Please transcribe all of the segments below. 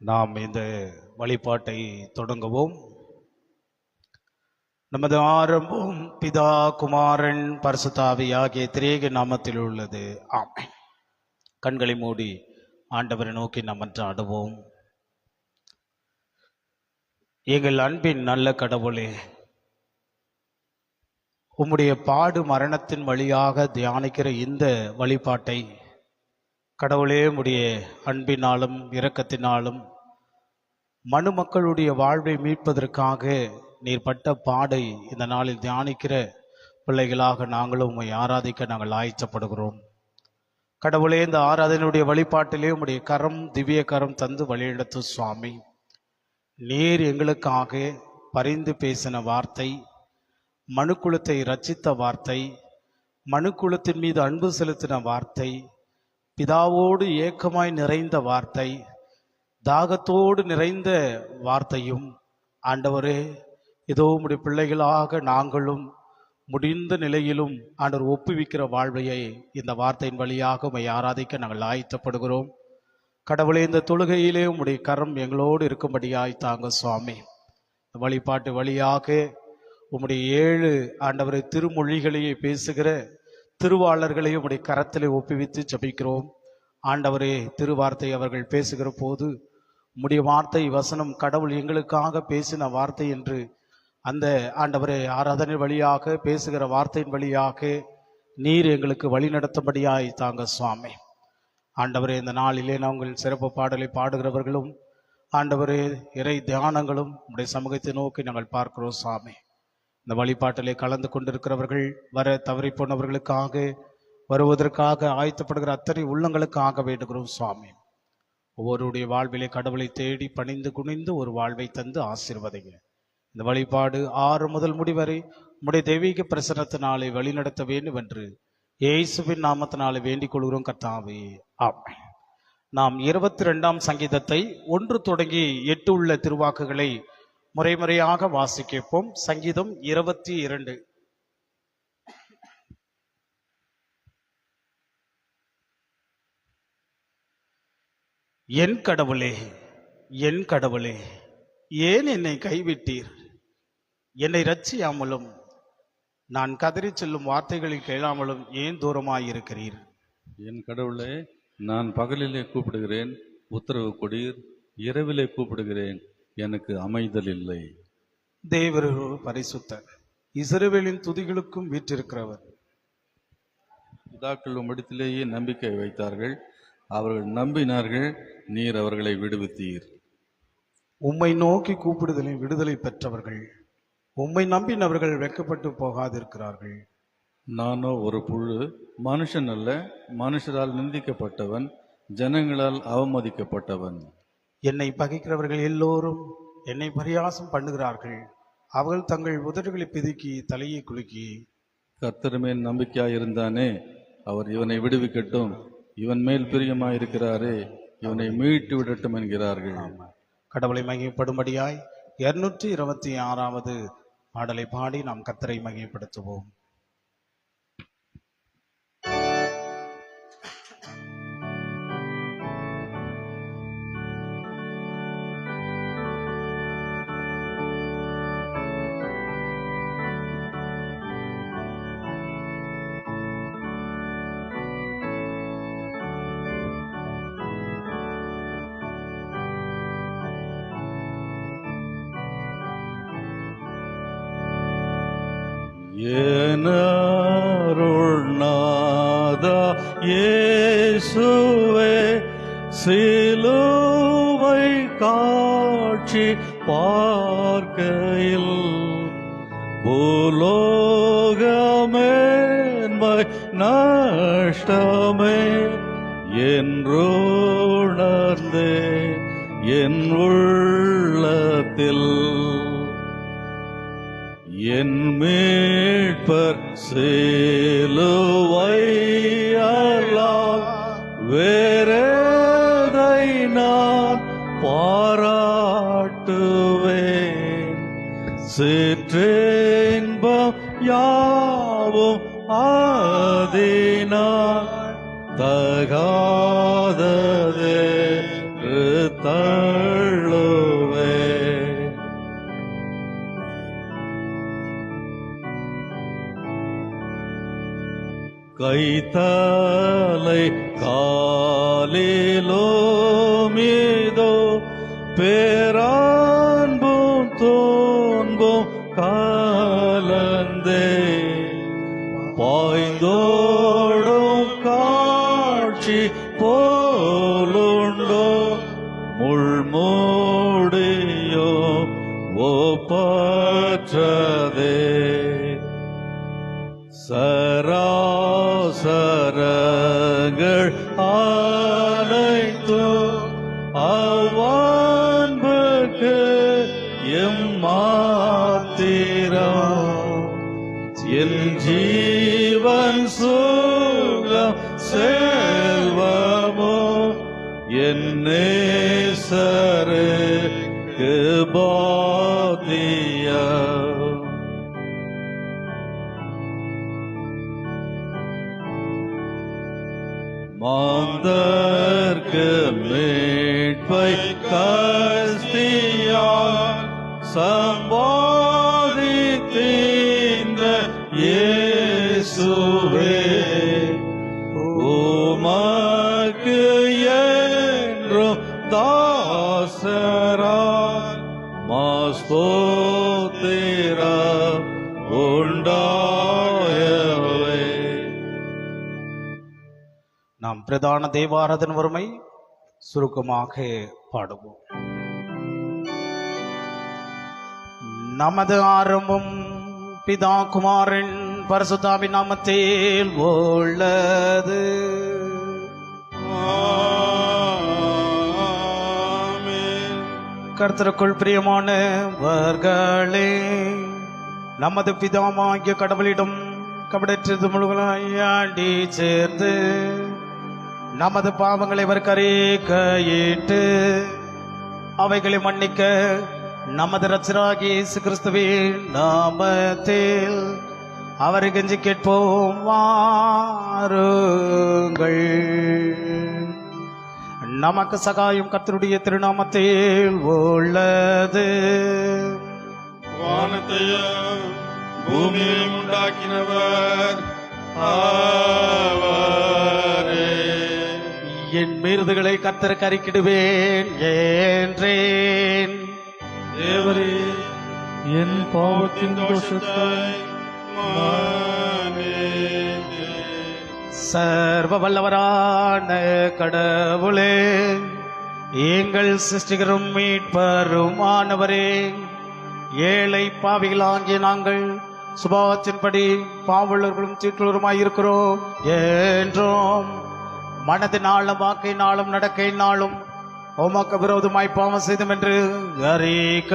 நாம் இந்த வழிபாட்டை தொடங்குவோம். நமது ஆரம்பம் பிதா குமாரன் பரிசுத்த ஆவியாகிய திரேக நாமத்தில் உள்ளது. ஆமென். கண்களை மூடி ஆண்டவரை நோக்கி நாம் மன்றாடுவோம். எங்கள் அன்பின் நல்ல கடவுளே, உம்முடைய பாடு மரணத்தின் வழியாக தியானிக்கிற இந்த வழிபாட்டை கடவுளே உம்முடைய அன்பினாலும் இரக்கத்தினாலும் மனு மக்களுடைய வாழ்வை மீட்பதற்காக நீர் பட்ட பாடை இந்த நாளில் தியானிக்கிற பிள்ளைகளாக நாங்களும் உம்மை ஆராதிக்க நாங்கள் ஆயத்தப்படுகிறோம். கடவுளே, இந்த ஆராதனையுடைய வழிபாட்டிலே உம்முடைய கரம், திவ்ய கரம் தந்து வழிநடத்தும் சுவாமி. நீர் எங்களுக்காக பரிந்து பேசின வார்த்தை, மனுக்குலத்தை இரட்சித்த வார்த்தை, மனுக்குலத்தின் மீது அன்பு செலுத்தின வார்த்தை, பிதாவோடு ஏக்கமாய் நிறைந்த வார்த்தை, தாகத்தோடு நிறைந்த வார்த்தையும் ஆண்டவரே, இதோ உம்முடைய பிள்ளைகளாக நாங்களும் முடிந்த நிலையிலும் ஆண்டவர் ஒப்புவிக்கிற வாழ்வையை இந்த வார்த்தையின் வழியாக உம்மை ஆராதிக்க நாங்கள் ஆயத்தப்படுகிறோம். கடவுளே, இந்த தொழுகையிலே உம்முடைய கரம் எங்களோடு இருக்கும்படியாய் தாங்க சுவாமி. வழிபாட்டு வழியாக உம்முடைய 7 ஆண்டவரை திருமொழிகளையே பேசுகிற திருவாளர்களையும் உம்முடைய கரத்திலே ஒப்புவித்து ஜெபிக்கிறோம். ஆண்டவரே, திருவார்த்தை அவர்கள் பேசுகிற போது உம்முடைய வார்த்தை வசனம் கடவுள் எங்களுக்காக பேசின வார்த்தை என்று அந்த ஆண்டவரே ஆராதனை வழியாக பேசுகிற வார்த்தையின் வழியாக நீர் எங்களுக்கு வழி நடத்தும்படியாய் தாங்க சுவாமி. ஆண்டவரே, இந்த நாளிலே நாங்கள் சிறப்பு பாடலை பாடுகிறவர்களும் ஆண்டவரே இறை தியானங்களும் உடைய சமூகத்தை நோக்கி நாங்கள் பார்க்கிறோம் சுவாமி. இந்த வழிபாட்டிலே கலந்து கொண்டிருக்கிறவர்கள், வர தவறி போனவர்களுக்காக, வருவதற்காக ஆயத்தப்படுகிற அத்தனை உள்ளங்களுக்காக வேண்டுகிறோம் சுவாமி. ஒவ்வொருடைய வாழ்விலே கடவுளை தேடி பணிந்து குனிந்து ஒரு வாழ்வை தந்து ஆசீர்வதிங்க. இந்த வழிபாடு 6 முதல் முடிவரை உம்முடைய தெய்வீக பிரசன்னத்தினாலே வழிநடத்த வேண்டும் என்று இயேசுவின் நாமத்தினாலே வேண்டிக் கொள்கிறோம் கர்த்தாவே, ஆமென். நாம் 22ஆம் சங்கீதத்தை 1 தொடங்கி 8 உள்ள திருவாக்குகளை முறைமுறையாக வாசிக்கப்போம். சங்கீதம் 22. என் கடவுளே, என் கடவுளே, ஏன் என்னை கைவிட்டீர்? என்னை இரட்சியாமலும் நான் கதறி செல்லும் வார்த்தைகளை கேளாமலும் ஏன் தூரமாயிருக்கிறீர்? என் கடவுளே, நான் பகலிலே கூப்பிடுகிறேன், உத்தரவு கொடீர். இரவிலே கூப்பிடுகிறேன், எனக்கு அமைதல் இல்லை. தேவர் பரிசுத்தர், இஸ்ரவேலின் துதிகளுக்கும் வீற்றிருக்கிறவர். பிதாக்கள் உம்மிடத்திலேயே நம்பிக்கை வைத்தார்கள், அவர்கள் நம்பினார்கள், நீர் அவர்களை விடுவித்தீர். உம்மை நோக்கி கூப்பிடுதலின் விடுதலை பெற்றவர்கள், உம்மை நம்பினவர்கள் வெட்கப்பட்டு போகாதிருக்கிறார்கள். நானோ ஒரு புழு, மனுஷன் அல்ல, மனுஷரால் நிந்திக்கப்பட்டவன், ஜனங்களால் அவமதிக்கப்பட்டவன். என்னை பகைக்கிறவர்கள் எல்லோரும் என்னை பரியாசம் பண்ணுகிறார்கள். அவர்கள் தங்கள் உதடுகளை பிதுக்கி தலையை குலுக்கி, கர்த்தர் மேல் நம்பிக்கையாயிருந்தானே, அவர் இவனை விடுவிக்கட்டும், இவன் மேல் பிரியமாயிருக்கிறாரே, இவனை மீட்டு விடட்டும் என்கிறார்கள். கடவுளை மகிமைப்படும்படியாய் 226வது பாடலை பாடி நாம் கர்த்தரை மகிமைப்படுத்துவோம். ஏனருள்நாதா இயேசுவே, சிலுவை காட்சி பார்க்கையில் பூலோகமேன்மை நஷ்டமே என்றுணர்ந்தே என் உள்ளத்தில் என் மீட்பர் சிலுவையெல்லாம் வேறெதை நான் பாராட்டுவேன். சிற்றின்பம் யாவும் ஆதினால் தகாததே தள் கைத்தலை காலிலோ மீதோ பேரான்பும் தோன்பும் காலந்தே பாய்ந்தோடும் காட்சி போலுண்டோ முள்மூடியோ ஒப்பற்றதே சராசரங்கள் அனைத்தோ அவ்வான்புக்கு எம்மாத்திரம் என் ஜீவன் சுகம் செல்வமோ என் நேசருக்கு பாத்தியம். மாந்தர்க்கு மீட்பை கஸ்தியால் சம்பாதித்தீந்த இயேசுவே உமக்கு என்றும் தாசரால் மாஸ்தோத்திரா உண்டாயவே. நாம் பிரதான தேவாராதன வறுமை சுருக்கமாக பாடுவோம். நமது ஆரம்பம் பிதா குமாரன் பரிசுத்தாவின் நாமத்தில் உள்ளது. கர்த்தருக்குள் பிரியமானவர்களே, நமது பிதாவாகிய கடவுளிடம் கபடற்றது முழுவலாண்டி சேர்ந்து நமது பாவங்களை அவர் கரையிட்டு அவைகளை மன்னிக்க நமது இரட்சகராகிய இயேசு கிறிஸ்துவின் நாமத்தில் அவரை கெஞ்சி கேட்போம். வாருங்கள். நமக்கு சகாயம் கர்த்தருடைய திருநாமத்தில் உள்ளது. வானத்தையும் பூமியையும் உண்டாக்கினவர் அவரே. என் மீறுதல்களை கர்த்தருக்கு அறிக்கிடுவேன் என்றேன். தேவரே, என் பாவத்தின் தோஷத்தை மன்னித்து சர்வ வல்லவரான கடவுளே, எங்கள் சிருஷ்டிகரும் மீட்பருமானவரே, ஏழை பாவிகளாகிய நாங்கள் சுபாவத்தின்படி பாவலர்களும் தீட்டுள்ளவருமாயிருக்கிறோம் என்றும் மனதினாலும் வாக்கினாலும் நடக்கையினாலும் உமக்கு விரோதமாய் பாவம் செய்தோம் என்று அறிக்க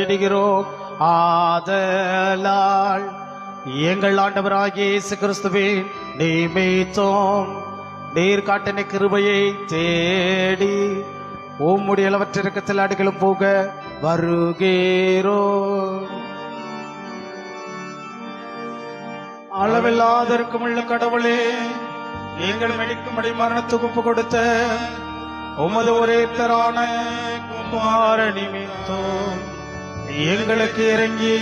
இடுகிறோம். ஆதலால் எங்கள் ஆண்டவராகிய இயேசு கிறிஸ்துவின் நிமித்தம் நீர் காட்டின கிருபையை தேடி உம்முடைய அளவற்றிறக்கத்தில் அடிகளும் போக வருகிறோம். அளவில்லாதற்கும் உள்ள கடவுளே, எங்கள் மெடிக்கும்படி மரணத்துக்கு ஒப்பு கொடுத்த உமது ஒரே தரான குமார நிமித்தம் எங்களுக்கு இறங்கி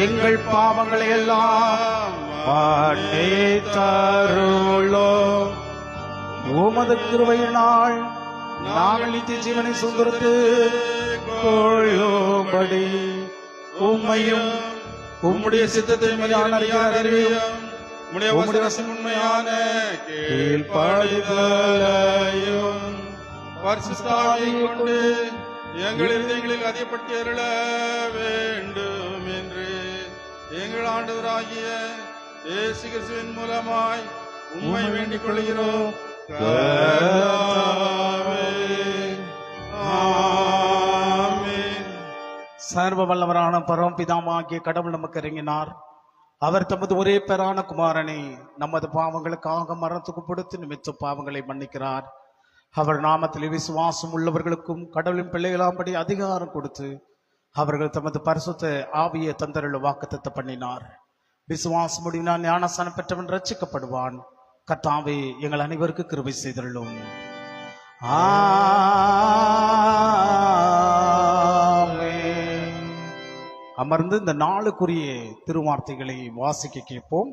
எங்கள் பாவங்களை எல்லாம் மன்னித்தருளும். உமது கிருபையினால் நாங்கள் நித்திய ஜீவனை சுதந்திரத்து கொள்ளும்படி உம்மையும் உம்முடைய சித்தத்தை அறிவியும் உம்முடைய வசம் உண்மையான கீழ்ப்படிதலையும் பரிசுத்தாவியை கொண்டு எங்கள் இருதயங்களில் அதிகப்படுத்தி அருள வேண்டும் என்று எங்கள் ஆண்டவராகிய இயேசு கிறிஸ்துவின் மூலமாய் உம்மை வேண்டிக் கொள்கிறோம். ஆமென். சர்வ வல்லவரான பரமபிதாவாகிய கடவுள் நமக்கு இறங்கினார். அவர் தமது ஒரே பேரான குமாரனை நமது பாவங்களுக்காக மரணத்துக்கு கொடுத்து நிமித்த பாவங்களை மன்னிக்கிறார். அவர் நாமத்தில் விசுவாசம் உள்ளவர்களுக்கும் கடவுளின் பிள்ளைகளாம்படி அதிகாரம் கொடுத்து அவர்கள் தமது பரிசுத்த ஆவியை தந்தருள வாக்குத்தத்த பண்ணினார். விசுவாசம் முடிவினால் ஞானஸ்தானம் பெற்றவன் ரட்சிக்கப்படுவான். கர்த்தாவே, எங்கள் அனைவருக்கு கிருபை செய்தருளும். ஆமென். அமர்ந்து இந்த நாளுக்குரிய திருவார்த்தைகளை வாசிக்க கேட்போம்.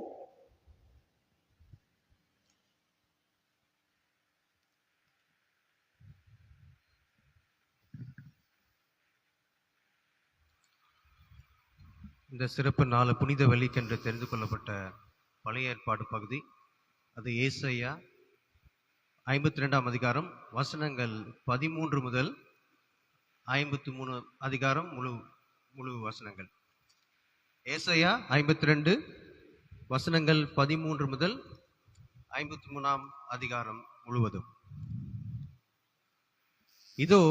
இந்த சிறப்பு நாள் புனித வெள்ளிக்கென்று தெரிந்து கொள்ளப்பட்ட பழைய ஏற்பாடு பகுதி, அது ஏசாயா 52ஆம் அதிகாரம் வசனங்கள் 13 முதல் 53 அதிகாரம் முழு வசனங்கள். ஏசாயா 52 வசனங்கள் 13 முதல் 53ஆம் அதிகாரம் முழுவதும். இதோ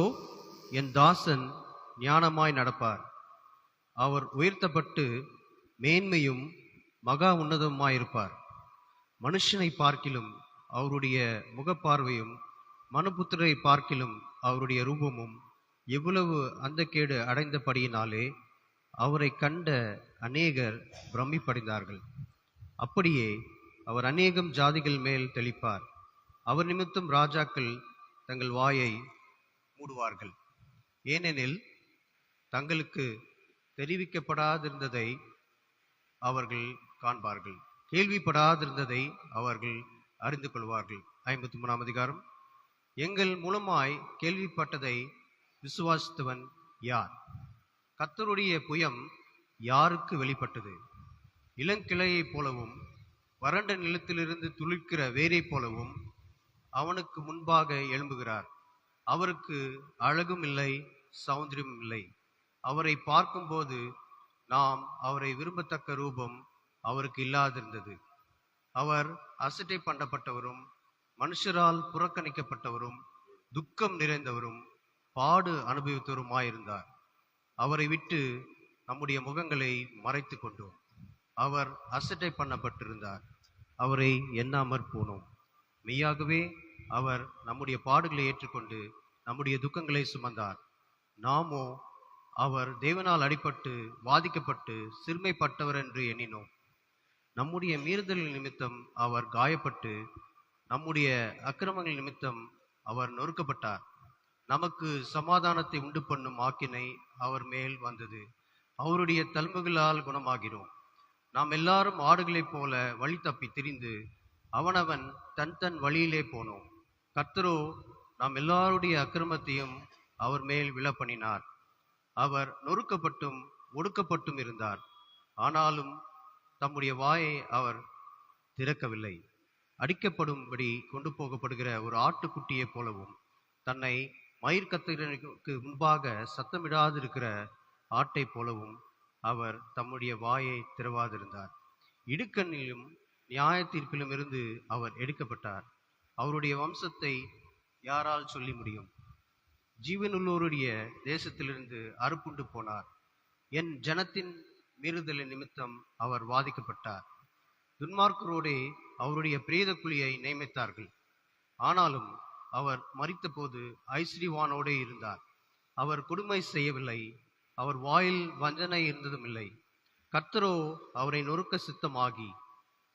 என் தாசன் ஞானமாய் நடப்பார், அவர் உயர்த்தப்பட்டு மேன்மையும் மகா உன்னதமாயிருப்பார். மனுஷனை பார்க்கிலும் அவருடைய முகப்பார்வையும் மனுபுத்திரை பார்க்கிலும் அவருடைய ரூபமும் எவ்வளவு அந்தக்கேடு அடைந்தபடியினாலே அவரை கண்ட அநேகர் பிரமிப்படைந்தார்கள். அப்படியே அவர் அநேகம் ஜாதிகள் மேல் தெளிப்பார். அவர் நிமித்தம் ராஜாக்கள் தங்கள் வாயை மூடுவார்கள். ஏனெனில் தங்களுக்கு தெரிவிக்கப்படாதிருந்ததை அவர்கள் காண்பார்கள், கேள்விப்படாதிருந்ததை அவர்கள் அறிந்து கொள்வார்கள். 53ஆம் அதிகாரம். எங்கள் மூலமாய் கேள்விப்பட்டதை விசுவாசித்தவன் யார்? கர்த்தருடைய புயம் யாருக்கு வெளிப்பட்டது? இளங்கிளையைப் போலவும் வறண்ட நிலத்திலிருந்து துளிர்க்கிற வேரைப் போலவும் அவனுக்கு முன்பாக எழும்புகிறார். அவருக்கு அழகும் இல்லை, சௌந்தரியமும் இல்லை. அவரை பார்க்கும்போது நாம் அவரை விரும்பத்தக்க ரூபம் அவருக்கு இல்லாதிருந்தது. அவர் அசட்டை பண்ணப்பட்டவரும் மனுஷரால் புறக்கணிக்கப்பட்டவரும் துக்கம் நிறைந்தவரும் பாடு அனுபவித்தவருமாயிருந்தார். அவரை விட்டு நம்முடைய முகங்களை மறைத்து கொண்டோம். அவர் அசட்டை பண்ணப்பட்டிருந்தார், அவரை எண்ணாமற் போனோம். மெய்யாகவே அவர் நம்முடைய பாடுகளை ஏற்றுக்கொண்டு நம்முடைய துக்கங்களை சுமந்தார். நாமோ அவர் தேவனால் அடிபட்டு வாதிக்கப்பட்டு சிறுமைப்பட்டவர் என்று எண்ணினோம். நம்முடைய மீறுதல் நிமித்தம் அவர் காயப்பட்டு நம்முடைய அக்கிரமங்கள் நிமித்தம் அவர் நொறுக்கப்பட்டார். நமக்கு சமாதானத்தை உண்டு பண்ணும் ஆக்கினை அவர் மேல் வந்தது. அவருடைய தழும்புகளால் குணமாகிறோம். நாம் எல்லாரும் ஆடுகளைப் போல வழி தப்பி திரிந்து அவனவன் தன் தன் வழியிலே போனோம். கர்த்தரோ நாம் எல்லாருடைய அக்கிரமத்தையும் அவர் மேல் விழப்பண்ணினார். அவர் நொறுக்கப்பட்டும் ஒடுக்கப்பட்டும் இருந்தார், ஆனாலும் தம்முடைய வாயை அவர் திறக்கவில்லை. அடிக்கப்படும்படி கொண்டு போகப்படுகிற ஒரு ஆட்டுக்குட்டியைப் போலவும் தன்னை மயிர்கத்தருக்கு முன்பாக சத்தமிடாதிருக்கிற ஆட்டை போலவும் அவர் தம்முடைய வாயை திறவாதிருந்தார். இடுக்கண்ணிலும் நியாய தீர்ப்பிலும் இருந்து அவர் எடுக்கப்பட்டார். அவருடைய வம்சத்தை யாரால் சொல்லி முடியும்? ஜீவனுள்ளோருடைய தேசத்திலிருந்து அறுப்புண்டு போனார். என் ஜனத்தின் மீறுதலின் நிமித்தம் அவர் வாதிக்கப்பட்டார். துன்மார்க்கரோடே அவருடைய பிரேத குழியை நியமித்தார்கள். ஆனாலும் அவர் மரித்தபோது ஐஸ்வரியவானோடே இருந்தார். அவர் கொடுமை செய்யவில்லை, அவர் வாயில் வஞ்சனை இருந்ததும் இல்லை. கர்த்தரோ அவரை நொறுக்க சித்தமாகி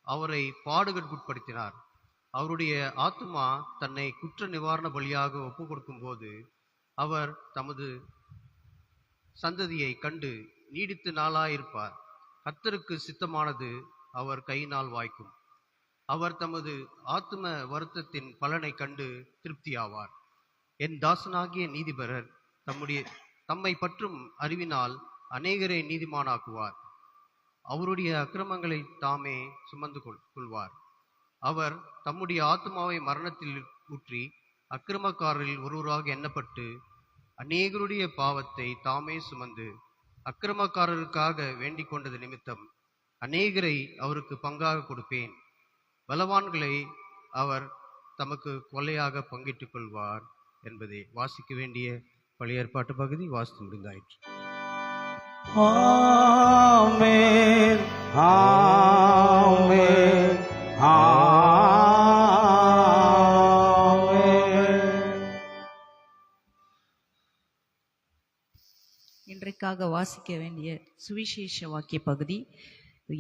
அவரை பாடுகளுட்படுத்தினார். அவருடைய ஆத்துமா தன்னை குற்ற நிவாரண பலியாக ஒப்பு கொடுக்கும் போது அவர் தமது சந்ததியை கண்டு நீடித்து நாளாயிருப்பார். கர்த்தருக்கு சித்தமானது அவர் கையினால் வாய்க்கும். அவர் தமது ஆத்தும வருத்தத்தின் பலனை கண்டு திருப்தியாவார். என் தாசனாகிய நீதிபரர் தம்மை பற்றும் அறிவினால் அநேகரை நீதிமானாக்குவார். அவருடைய அக்கிரமங்களை தாமே சுமந்து கொள்வார். அவர் தம்முடைய ஆத்மாவை மரணத்தில் ஊற்றி அக்கிரமக்காரரில் ஒருவராக எண்ணப்பட்டு அநேகருடைய பாவத்தை தாமே சுமந்து அக்கிரமக்காரருக்காக வேண்டிக் கொண்டது நிமித்தம் அநேகரை அவருக்கு பங்காக கொடுப்பேன். பலவான்களை அவர் தமக்கு கொள்ளையாக பங்கிட்டுக் கொள்வார் என்பதை வாசிக்க வேண்டிய பழைய ஏற்பாட்டு பகுதி வாசித்து முடிந்தாயிற்று. ஆமென், ஆமென், ஆமென். இன்றைக்காக வாசிக்க வேண்டிய சுவிசேஷ வாக்கிய பகுதி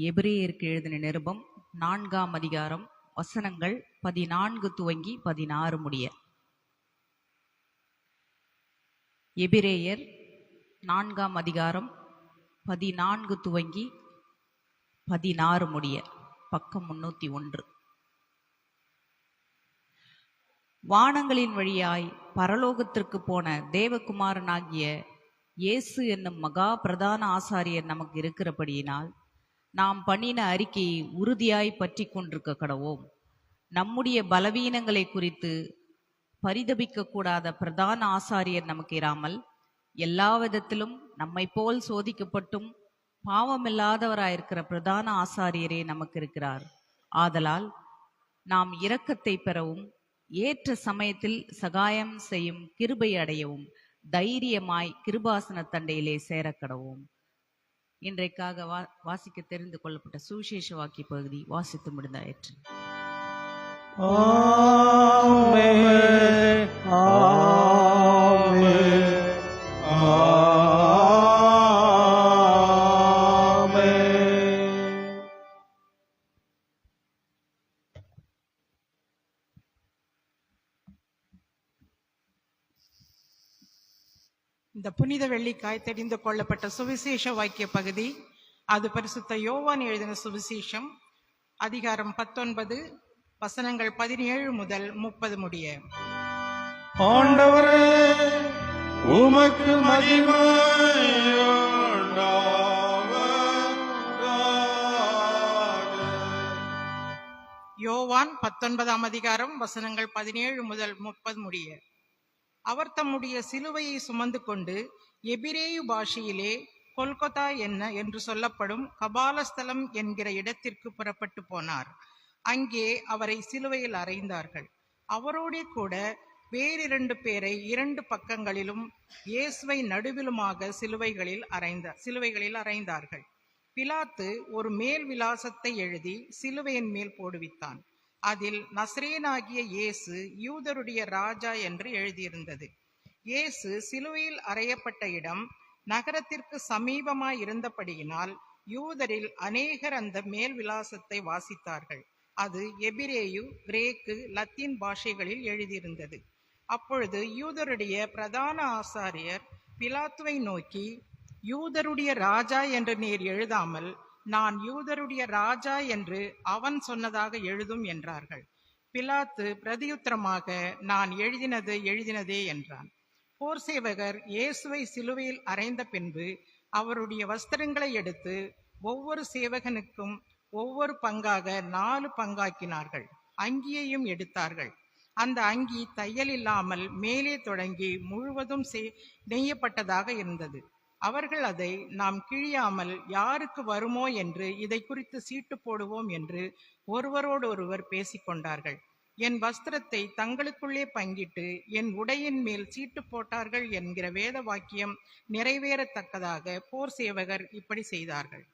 எபிரேயருக்கு எழுதின நிருபம் 4ஆம் அதிகாரம் வசனங்கள் 14 துவங்கி 16 முடிய. எபிரேயர் 4ஆம் அதிகாரம் 14 துவங்கி 16 முடிய, பக்கம் 301. வானங்களின் வழியாய் பரலோகத்திற்கு போன தேவகுமாரனாகிய இயேசு என்னும் மகா பிரதான ஆசாரியர் நமக்கு இருக்கிறபடியினால் நாம் பண்ணின அறிக்கையை உறுதியாய் பற்றி கொண்டிருக்க கடவோம். நம்முடைய பலவீனங்களை குறித்து பரிதபிக்க கூடாத பிரதான ஆசாரியர் நமக்கு இராமல் எல்லா விதத்திலும் நம்மை போல் சோதிக்கப்பட்டும் பாவமில்லாதவராயிருக்கிற பிரதான ஆசாரியரே நமக்கு இருக்கிறார். ஆதலால் நாம் இரக்கத்தை பெறவும் ஏற்ற சமயத்தில் சகாயம் செய்யும் கிருபை அடையவும் தைரியமாய் கிருபாசன தண்டையிலே சேரக்கடவும். இன்றைக்காக வாசிக்க தெரிந்து கொள்ளப்பட்ட சுவிசேஷ வாக்கிய பகுதி வாசித்து முடிந்தாயிற்று. ஆமென், ஆமென், ஆமென். இந்த புனித வெள்ளிக்காய் தெரிந்து கொள்ளப்பட்ட சுவிசேஷ வாக்கிய பகுதி அது பரிசுத்த யோவான் எழுதின சுவிசேஷம் அதிகாரம் 19 வசனங்கள் 17 முதல் 30 முடிய. ஆண்டவரே உமக்கு யோவான் 19ஆம் அதிகாரம் வசனங்கள் 17 முதல் 30 முடிய. அவர் தம்முடைய சிலுவையை சுமந்து கொண்டு எபிரேயு பாஷையிலே கொல்கொதா என்று சொல்லப்படும் கபாலஸ்தலம் என்கிற இடத்திற்கு புறப்பட்டு போனார். அங்கே அவரை சிலுவையில் அறைந்தார்கள். அவரோடே கூட வேறிரண்டு பேரை இரண்டு பக்கங்களிலும் இயேசுவை நடுவிலுமாக சிலுவைகளில் அறைந்தார்கள். பிலாத்து ஒரு மேல் விலாசத்தை எழுதி சிலுவையின் மேல் போடுவித்தான். அதில் நசரேனாகிய இயேசு யூதருடைய ராஜா என்று எழுதியிருந்தது. இயேசு சிலுவையில் அறையப்பட்ட இடம் நகரத்திற்கு சமீபமாய் இருந்தபடியினால் யூதரில் அநேகர் அந்த மேல் விலாசத்தை வாசித்தார்கள். அது எபிரேயு, கிரேக்கு, லத்தீன் பாஷைகளில் எழுதியிருந்தது. அப்பொழுது யூதருடைய பிரதான ஆசாரியர் பிலாத்துவை நோக்கி, யூதருடைய ராஜா என்று நீர் எழுதாமல் நான் யூதருடைய ராஜா என்று அவன் சொன்னதாக எழுதும் என்றார்கள். பிலாத்து பிரதியுத்தரமாக, நான் எழுதினதே என்றான். போர் சேவகர் இயேசுவை சிலுவையில் அறைந்த பின்பு அவருடைய வஸ்திரங்களை எடுத்து ஒவ்வொரு சேவகனுக்கும் ஒவ்வொரு பங்காக 4 பங்காக்கினார்கள். அங்கியையும் எடுத்தார்கள். அந்த அங்கி தையல் இல்லாமல் மேலே தொடங்கி முழுவதும் நெய்யப்பட்டதாக இருந்தது. அவர்கள் அதை நாம் கிழியாமல் யாருக்கு வருமோ என்று இதை குறித்து சீட்டு போடுவோம் என்று ஒருவரோடு ஒருவர் பேசிக்கொண்டார்கள். என் வஸ்திரத்தை தங்களுக்குள்ளே பங்கிட்டு என் உடையின் மேல் சீட்டு போட்டார்கள் என்கிற வேத வாக்கியம் நிறைவேறத்தக்கதாக போர் சேவகர் இப்படி செய்தார்கள்.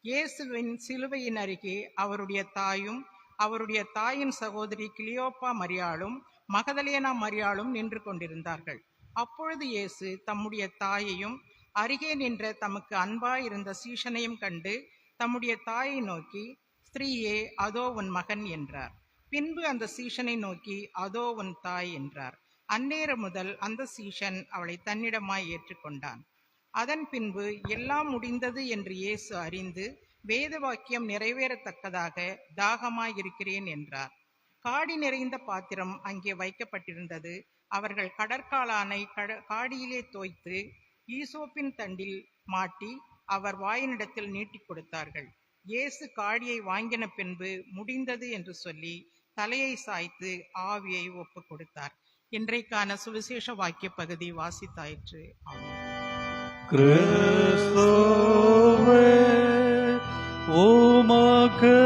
இயேசுவின் சிலுவையின் அருகே அவருடைய தாயும் அவருடைய தாயின் சகோதரி கிளியோப்பா மரியாளும் மகதலேனா மரியாளும் நின்று கொண்டிருந்தார்கள். அப்பொழுது இயேசு தம்முடைய தாயையும் அருகே நின்ற தமக்கு அன்பாயிருந்த சீஷனையும் கண்டு தம்முடைய தாயை நோக்கி, ஸ்திரீயே, அதோ உன் மகன் என்றார். பின்பு அந்த சீஷனை நோக்கி, அதோ உன் தாய் என்றார். அந்நேரம் முதல் அந்த சீஷன் அவளை தன்னிடமாய் ஏற்றுக்கொண்டான். அதன் பின்பு எல்லாம் முடிந்தது என்று இயேசு அறிந்து வேத வாக்கியம் நிறைவேறத்தக்கதாக தாகமாயிருக்கிறேன் என்றார். காடி நிறைந்த பாத்திரம் அங்கே வைக்கப்பட்டிருந்தது. அவர்கள் கடற்காளானை காடியிலே தோய்த்து ஈசோப்பின் தண்டில் மாட்டி அவர் வாயினிடத்தில் நீட்டி கொடுத்தார்கள். இயேசு காடியை வாங்கின பின்பு முடிந்தது என்று சொல்லி தலையை சாய்த்து ஆவியை ஒப்பு கொடுத்தார். இன்றைக்கான சுவிசேஷ வாக்கிய பகுதி வாசித்தாயிற்று. கிறிஸ்துவே உமக்கு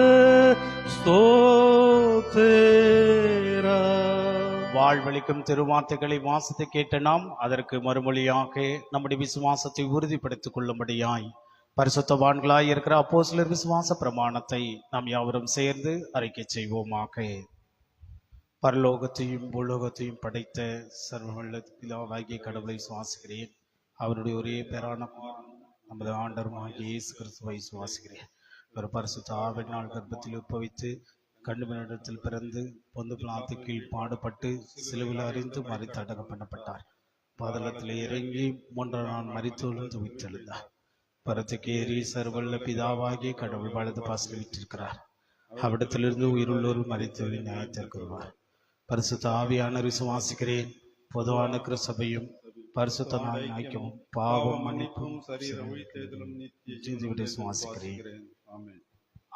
ஸ்தோத்திரம். வாழ்வளிக்கும் திருவார்த்தைகளை வாசித்து கேட்ட நாம் அதற்கு மறுமொழியாக நம்முடைய விசுவாசத்தை உறுதிப்படுத்திக் கொள்ளும்படியாய் பரிசுத்தவான்களாய் இருக்கிற அப்போஸ்தலர் விசுவாச பிரமாணத்தை நாம் யாவரும் சேர்ந்து அறிக்கை செய்வோமாக. பரலோகத்தையும் பூலோகத்தையும் படைத்த சர்வவல்ல பிதாவாகிய கடவுளை சுவாசிக்கிறேன். அவருடைய ஒரே பேரான நமது ஆண்டவருமாகிய இயேசு கிறிஸ்துவை சுவாசிக்கிறேன். ஒரு பரிசுத்த ஆவியினால் கர்ப்பத்தில் உட்பவித்து கண்ணுமினிடத்தில் பிறந்து பொந்து பிளாத்து கீழ் பாடுபட்டு சிலுவையில் அறிந்து மறித்து அடக்கம் பண்ணப்பட்டார். பாதளத்தில் இறங்கி 3ஆம் நாள் மரித்து விழுந்து உயிர்த்தெழுந்தார். பரத்துக்கு ஏறி சர்வல்ல பிதாவாகிய கடவுள் வலது பாசத்தில் விட்டிருக்கிறார். அவ்விடத்திலிருந்து உயிருள்ளோர் மரித்தவரின் நியாயத்திற்குவார். பரிசுத்த ஆவியானவர் விசுவாசிக்கிறேன். பொதுவான கிறிஸ்தபையும் பரிசுத்தனாய் ஐக்கியமும் பாவம் மன்னிப்பும் சரீர உயிர்த்தெழுதலும் நித்திய ஜீவனும் ஜீவனும் விசுவாசிக்கிறேன். ஆமென்.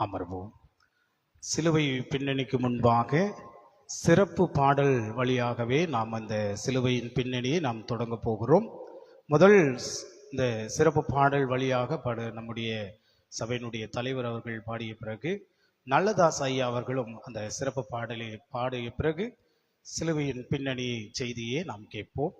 அமர்வோம். சிலுவை பின்னணிக்கு முன்பாக சிறப்பு பாடல் வழியாகவே நாம் அந்த சிலுவையின் பின்னணியை நாம் தொடங்க போகிறோம். முதல் இந்த சிறப்பு பாடல் வழியாக நம்முடைய சபையினுடைய தலைவர் அவர்கள் பாடிய பிறகு நல்லதாஸ் ஐயா அவர்களும் அந்த சிறப்பு பாடலை பாடிய பிறகு சிலுவையின் பின்னணி செய்தியை நாம் கேட்போம்.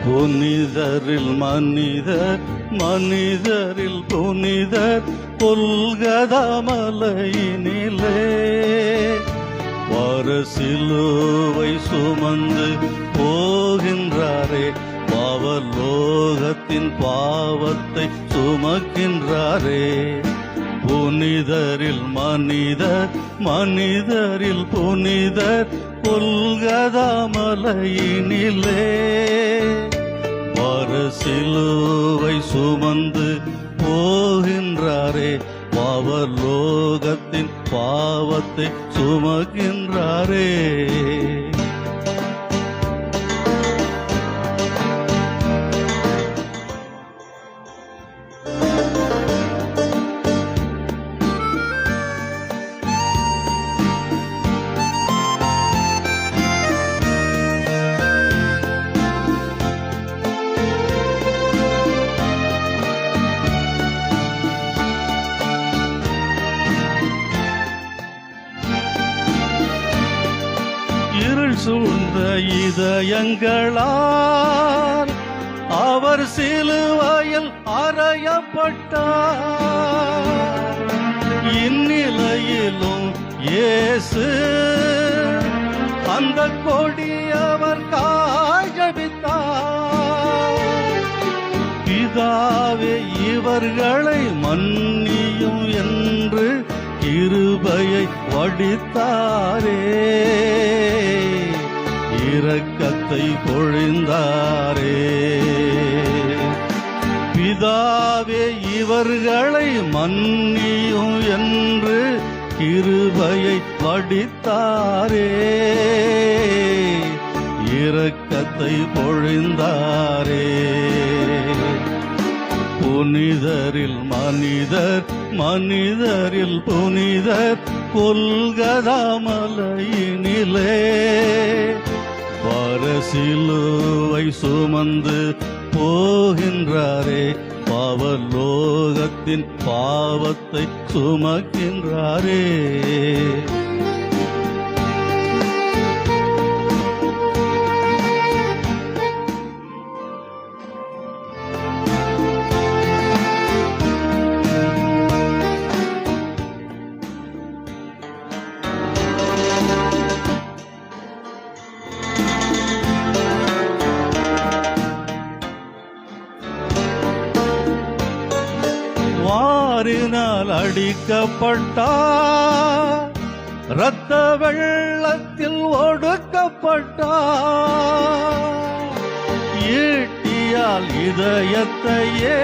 புனிதரில் மனிதர், மனிதரில் புனிதர், கொல்கதா மலையினிலே சிலுவை சுமந்து போகின்றாரே, பாவலோகத்தின் பாவத்தை சுமக்கின்றாரே. புனிதரில் மனிதர், மனிதரில் புனிதர், கொல்கதா மலையினிலே சிலுவை சுமந்து போகின்றாரே, பாவலோகத்தின் பாவத்தை சுமக்கின்றாரே. சூழ்ந்த இதயங்களால் அவர் சிலுவையில் அறையப்பட்டார். இந்நிலையிலும் இயேசு அந்த கொடியவர் காய்ஜபித்தார். பிதாவே இவர்களை மன்னியும் என்று கிருபையை வடித்தாரே, இரக்கத்தை பொழிந்தாரே. பிதாவே இவர்களை மன்னியும் என்று கிருபையை வடித்தாரே, இரக்கத்தை பொழிந்தாரே. புனிதரில் மனிதர், மனிதரில் புனிதர், கொல்கதா மலையினிலே சிலுவை சுமந்து போகின்றாரே, பாவலோகத்தின் பாவத்தை சுமக்கின்றாரே. வாரினால் அடிக்கப்பட்டார், இரத்த வெள்ளத்தில் ஒடுக்கப்பட்டார். ஈட்டியால் இதயத்தையே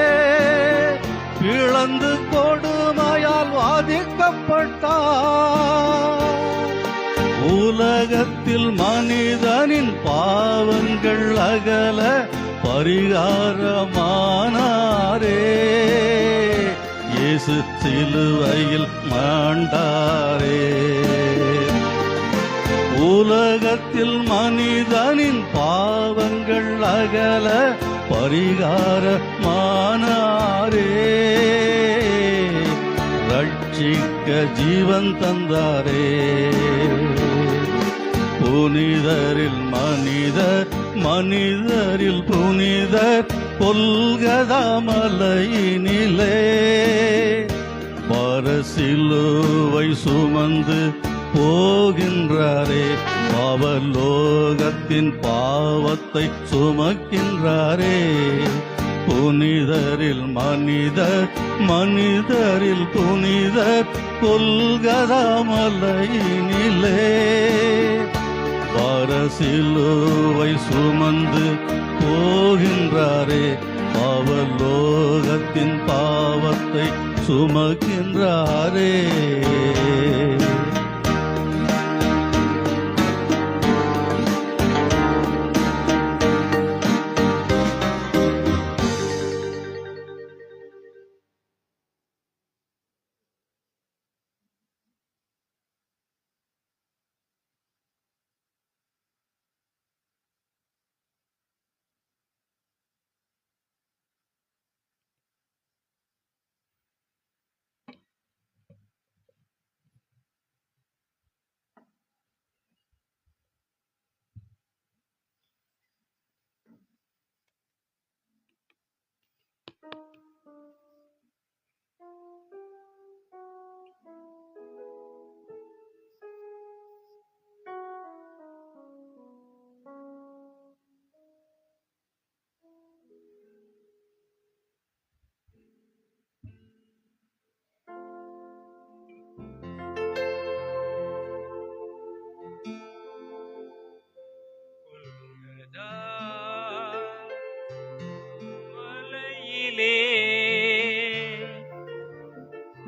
பிளந்து கொடுமையால் வாதிக்கப்பட்டார். உலகத்தில் மனிதனின் பாவங்கள் அகல பரிகாரமானாரே, இயேசு சிலுவையில் மாண்டாரே. உலகத்தில் மனிதனின் பாவங்கள் அகல பரிகாரமானாரே, ரட்சிக்க ஜீவன் தந்தாரே. புனிதரில் மனிதர், மனிதரில் புனிதர், கொல்கதா மலையினிலே பரசிலுவை சுமந்து போகின்றாரே, அவலோகத்தின் பாவத்தை சுமக்கின்றாரே. புனிதரில் மனிதர், மனிதரில் புனிதர், கொல்கதா மலையினிலே பரசிலுவை சுமந்து போகின்றாரே, அவலோகத்தின் பாவத்தை சுமக்கின்றாரே.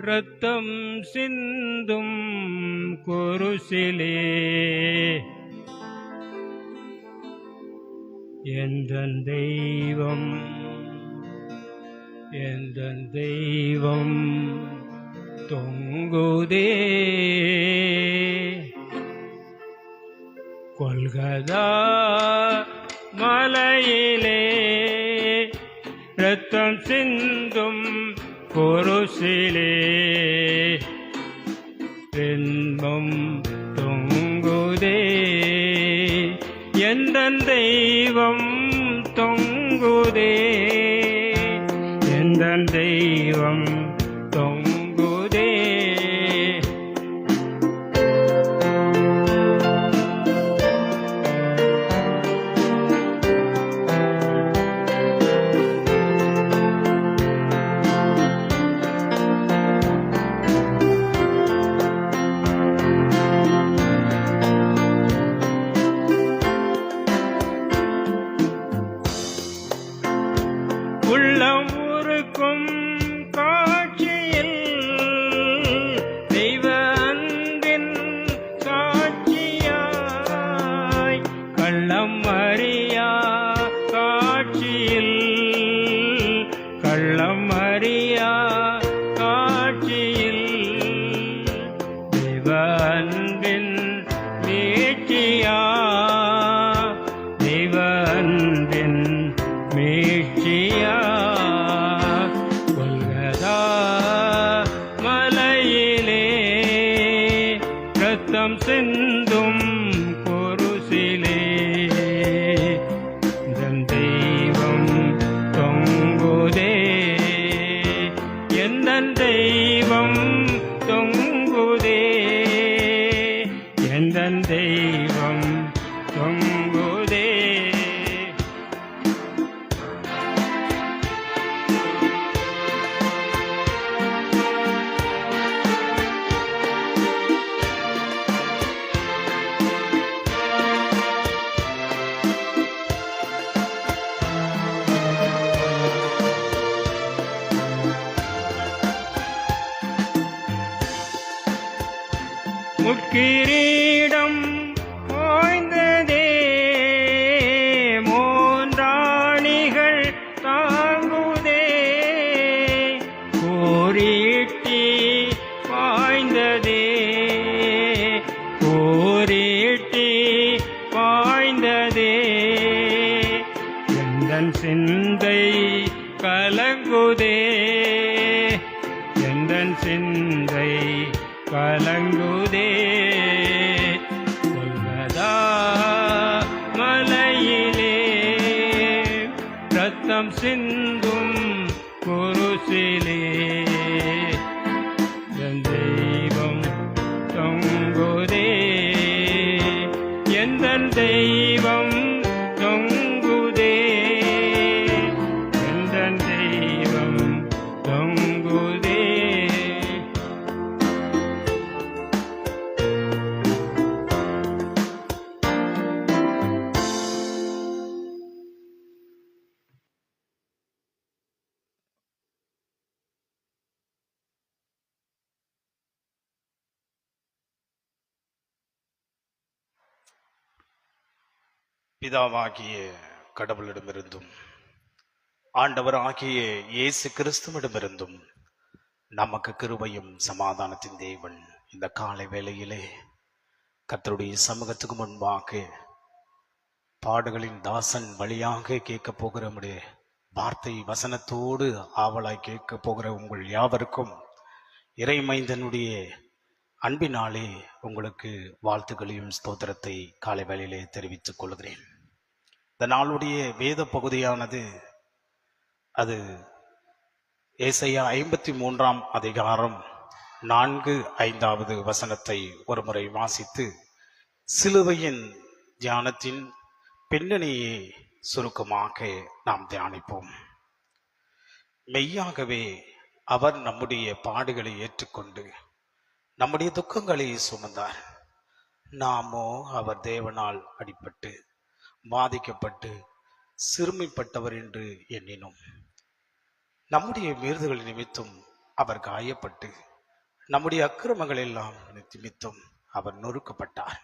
ரத்தம் சிந்தும் குருசிலே எந்தன் தெய்வம், எந்தன் தெய்வம் தொங்குதே. கொல்கதா மலையிலே ரத்தம் சிந்தும் குருசிலே இன்பம் தொங்குதே. எந்தன் தெய்வம் தொங்குதே, எந்தன் தெய்வம் தொங்குதே. உள்ளம் உருக்கும் காட்சியில் தெய்வ அன்பின் சாட்சியாய், கள்ளம் அறியா காட்சியில், கள்ளம் அறியா காட்சியில் தெய்வ அன்பின் மீட்சியா, தெய்வ அன்பின் மீட்சியா. கொல்கதா மலையிலே ரத்தம் சிந்தும் குருசிலே எந்தன் தெய்வம் தொங்குதே, எந்தன் தெய்வம் தொங்குதே, எந்தன் தெய்வம் தொங்குதே. முட்கிரீடம் ஓய்ந்ததே, மூன்றாணிகள் தாங்குதே, கோரிட்டி பாய்ந்ததே, கோரிட்டி ஈட்டி பாய்ந்ததே. எந்தன் சிந்தை கலங்குதே, எந்தன் சிந்தை கலங்குதே. கொல்கதா மலையிலே ரத்தம் சிந்தும் குருசிலே என் தெய்வம் தொங்குதே, எந்தன் தெய்வம் தொங்குதே, எந்தன் தெய்வம் தொங்குதே. பிதாவாகிய கடவுளிடமிருந்தும் ஆண்டவராகிய இயேசு கிறிஸ்துவிடமிருந்தும் நமக்கு கிருபையும் சமாதானத்தின் தேவன் இந்த காலை வேளையிலே கர்த்தருடைய சமூகத்துக்கு முன்பாக பாடுகளின் தாசன் வழியாக கேட்க போகிற நம்முடைய வார்த்தை வசனத்தோடு ஆவலாய் கேட்க போகிற உங்கள் யாவருக்கும் இறைமைந்தனுடைய அன்பினாலே உங்களுக்கு வாழ்த்துக்களையும் ஸ்தோத்திரத்தை காலை வேளையிலே தெரிவித்துக் கொள்கிறேன். இந்த நாளுடைய வேத பகுதியானது அது ஏசாயா 53ஆம் அதிகாரம் 4-5வது வசனத்தை ஒரு முறை வாசித்து சிலுவையின் தியானத்தின் பின்னணியை சுருக்கமாக நாம் தியானிப்போம். மெய்யாகவே அவர் நம்முடைய பாடுகளை ஏற்றுக்கொண்டு நம்முடைய துக்கங்களை சுமந்தார். நாமோ அவர் தேவனால் அடிபட்டு பாதிக்கப்பட்டு சிறுமைப்பட்டவர் என்று எண்ணினோம். நம்முடைய மீறுதல்கள் நிமித்தம் அவர் காயப்பட்டு நம்முடைய அக்கிரமங்கள் எல்லாம் நிமித்தம் அவர் நொறுக்கப்பட்டார்.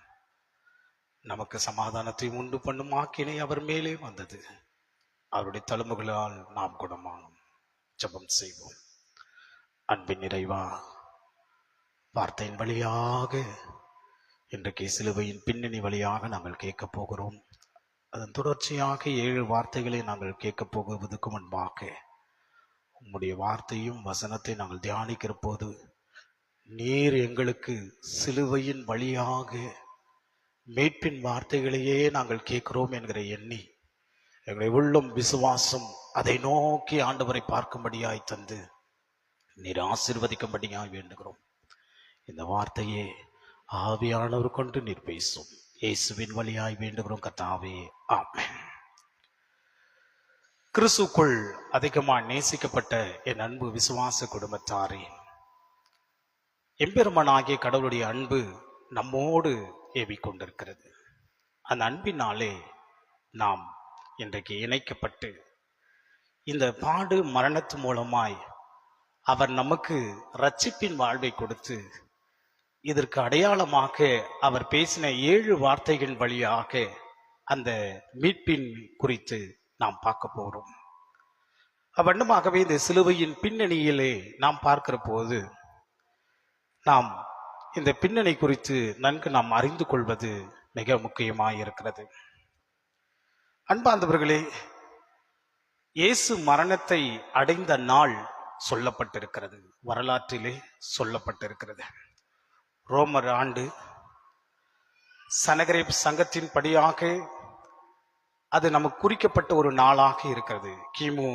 நமக்கு சமாதானத்தை உண்டு பண்ணும் ஆக்கினை அவர் மேலே வந்தது. அவருடைய தழும்புகளால் நாம் குணமானோம். ஜெபம் செய்வோம். அன்பின் நிறைவா, வார்த்தையின் வழியாக இன்றைக்கு சிலுவையின் பின்னணி வழியாக நாங்கள் கேட்கப் போகிறோம். அதன் தொடர்ச்சியாக 7 வார்த்தைகளை நாங்கள் கேட்கப் போகுவதற்கு முன்பாக உம்முடைய வார்த்தையும் வசனத்தை நாங்கள் தியானிக்கிற போது நீர் எங்களுக்கு சிலுவையின் வழியாக மீட்பின் வார்த்தைகளையே நாங்கள் கேட்கிறோம் என்கிற எண்ணி எங்களை உள்ளம் விசுவாசம் அதை நோக்கி ஆண்டவரை பார்க்கும்படியாய் தந்து நீர் ஆசீர்வதிக்கும்படியாய் வேண்டுகிறோம். இந்த வார்த்தையே ஆவியானவர் கொண்டு நீர் பேசும். இயேசுவின் வழியாய் வேண்டுகிறோம் கர்த்தாவே, ஆமென். கிறிஸ்துக்குள் அதிகமாக நேசிக்கப்பட்ட என் அன்பு விசுவாச குடும்பத்தாரே, எம்பெருமானாகிய கடவுளுடைய அன்பு நம்மோடு ஏவிக்கொண்டிருக்கிறது. அந்த அன்பினாலே நாம் இன்றைக்கு இணைக்கப்பட்டு இந்த பாடு மரணத்து மூலமாய் அவர் நமக்கு இரட்சிப்பின் வாழ்வை கொடுத்து இதற்கு அடையாளமாக அவர் பேசின 7 வார்த்தைகள் வழியாக அந்த மீட்பின் குறித்து நாம் பார்க்க போகிறோம். அவ்வண்ணமாகவே இந்த சிலுவையின் பின்னணியிலே நாம் பார்க்கிற போது நாம் இந்த பின்னணி குறித்து நன்கு நாம் அறிந்து கொள்வது மிக முக்கியமாக இருக்கிறது. அன்பார்ந்தவர்களே, இயேசு மரணத்தை அடைந்த நாள் சொல்லப்பட்டிருக்கிறது, வரலாற்றிலே சொல்லப்பட்டிருக்கிறது. ரோமர் ஆண்டு சனகரேப் சங்கத்தின் படியாக அது நமக்கு குறிக்கப்பட்ட ஒரு நாளாக இருக்கிறது. கிமு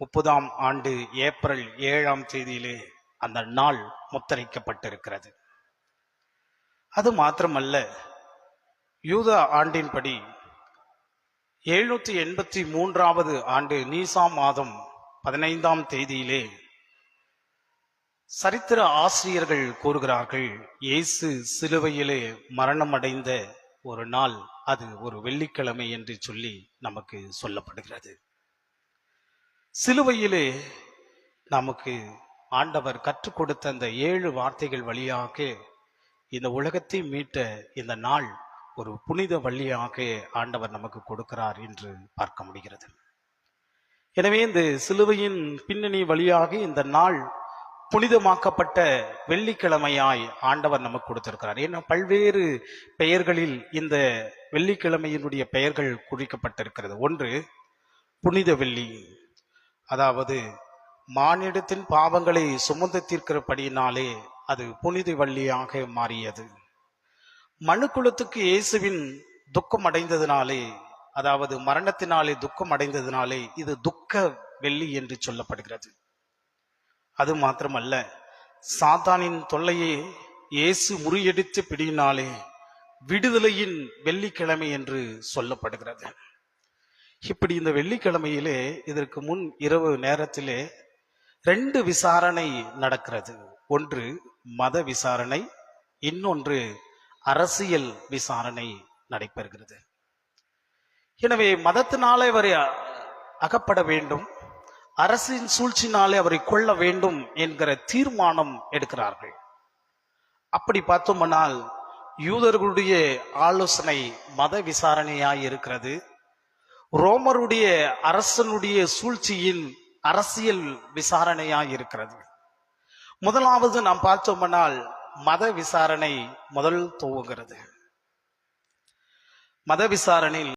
30ஆம் ஆண்டு ஏப்ரல் 7ஆம் தேதியிலே அந்த நாள் முத்திரைக்கப்பட்டிருக்கிறது. அது மாத்திரமல்ல, யூத ஆண்டின்படி 783வது ஆண்டு நீசாம் மாதம் 15ஆம் தேதியிலே சரித்திர ஆசிரியர்கள் கூறுகிறார்கள், இயேசு சிலுவையிலே மரணம் அடைந்த ஒரு நாள் அது ஒரு வெள்ளிக்கிழமை என்று சொல்லி நமக்கு சொல்லப்படுகிறது. சிலுவையிலே நமக்கு ஆண்டவர் கற்றுக் கொடுத்த அந்த 7 வார்த்தைகள் வழியாக இந்த உலகத்தை மீட்ட இந்த நாள் ஒரு புனித வழியாக ஆண்டவர் நமக்கு கொடுக்கிறார் என்று பார்க்க முடிகிறது. எனவே இந்த சிலுவையின் பின்னணி வழியாக இந்த நாள் புனிதமாக்கப்பட்ட வெள்ளிக்கிழமையாய் ஆண்டவர் நமக்கு கொடுத்திருக்கிறார். ஏன்னா பல்வேறு பெயர்களில் இந்த வெள்ளிக்கிழமையினுடைய பெயர்கள் குறிக்கப்பட்டிருக்கிறது. ஒன்று புனித வெள்ளி, அதாவது மானிடத்தின் பாவங்களை சுமந்து தீர்க்கிறபடியினாலே அது புனித வெள்ளியாக மாறியது. மனுக்குலத்துக்கு இயேசுவின் துக்கம் அடைந்ததினாலே, அதாவது மரணத்தினாலே துக்கம் அடைந்ததினாலே இது துக்க வெள்ளி என்று சொல்லப்படுகிறது. அது மாத்திரமல்ல, சாத்தானின் தொல்லையை இயேசு முறியடித்து பிடியினாலே விடுதலையின் வெள்ளிக்கிழமை என்று சொல்லப்படுகிறது. இப்படி இந்த வெள்ளிக்கிழமையிலே இதற்கு முன் இரவு நேரத்திலே 2 விசாரணை நடக்கிறது. ஒன்று மத விசாரணை, இன்னொன்று அரசியல் விசாரணை நடைபெறுகிறது. எனவே மதத்தினாலே அவரை அகப்பட வேண்டும், அரசின் சூழ்ச்சினாலே அவரை கொள்ள வேண்டும் என்கிற தீர்மானம் எடுக்கிறார்கள். அப்படி பார்த்தோம்னால் யூதர்களுடைய ஆலோசனை மத விசாரணையாய் இருக்கிறது. ரோமருடைய அரசனுடைய சூழ்ச்சியின் அரசியல் விசாரணையாய் இருக்கிறது. முதலாவது நாம் பார்த்தோம்னால் மத விசாரணை முதல் துவங்குகிறது. மத விசாரணையில்